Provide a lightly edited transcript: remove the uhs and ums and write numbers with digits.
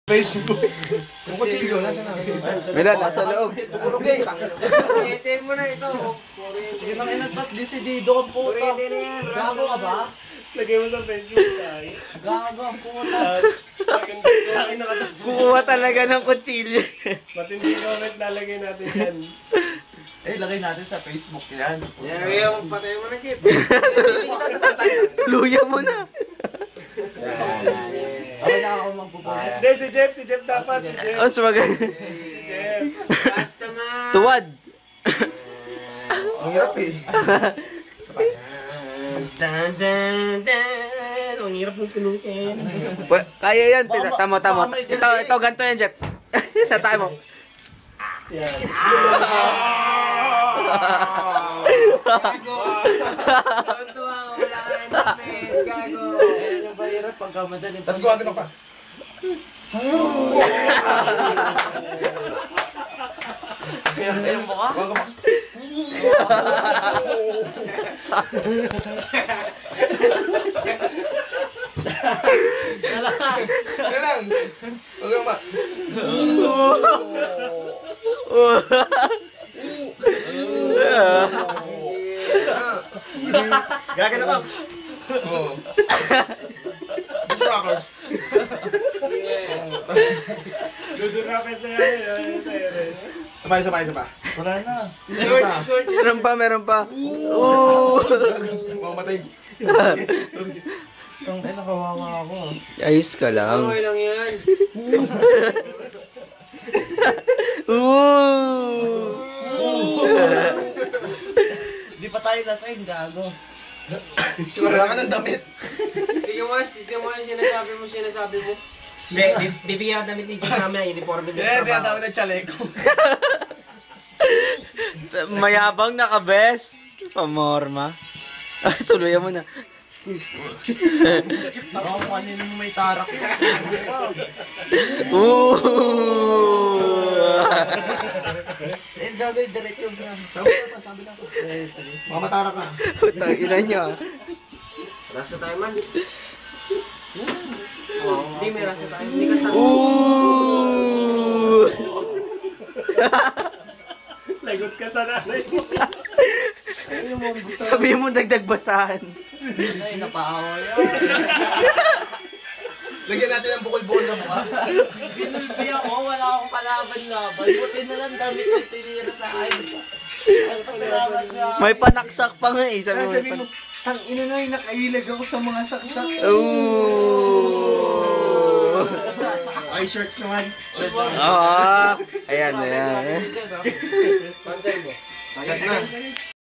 Facebook. Yung kutsilyo, nasa na? Mira, nasa loob. Okay. Kuryente mo na ito. Sige nang inagtat, desidido ang puta. Kuryente na yan. Gago ka ba? Lagay mo sa Facebook, Chay. Gago ang puta. Sa akin nakatas. Kukuha talaga ng kutsilyo. Matindi comment lalagay natin yan. Eh, lagay natin sa Facebook yan. Yan, yung patay mo na, Jeep. Luya mo na. Ako na ako magpupunta. Hindi, si Jeff dapat. Si Jeff. Os maganda. Si Jeff. Basta na. Tuwad. Ang hirap eh. Ang hirap ng kunukin. Kaya yan. Tamo. Ito, ganito yan, Jeff. Tatay mo. Yan. Gago. Tontuwa ko. Wala ka na namin. Gago. Ano ba hirap pagka madaling Tapos gawa ka pa. Kaya mo ka? Gawa ka pa. Kaya lang. Huwag kang ba? Gagana pa. Oo. Bush rockers. Dudurapin sa yan. Sabay. Wala na. Short. Meron pa. Mamatay. Tang ina, kawawa ako. Ayos ka lang. Okay lang yan. Di pa tayo lasing, gago. Wala ka ng damit. Tingnan mo yung sinasabi mo. Hindi, bibigyan ka damit ni Jeff namin. Uniforme niya Eh, sa trabaho. tinatawag na chaleco. Mayabang naka-best. Pamorma. Tuluyan mo na. Ako kanino may tarak yun. Eh, gagawin diretso na. Sabi lang. Mamatara ka. Putang ina nyo. Rasa tayo man. Hindi may rasa tayo. Hindi ka tayo. Lagot ka sa nanay mo. Sabihin mo dagdag basahan. Ay, napaawa yun. Lagyan natin ng bukol-bukol sa mukha. Binulbi ako, wala akong kalaban-laban. Buti na lang damit ko tinira sa akin. Ang pasalamat na. May panaksak pa nga eh. Sabi mo, Tang ina na yung nakailag ako sa mga saksak. Ay, shorts naman. Shirts na. Ayan. Pansay mo. Shirts na.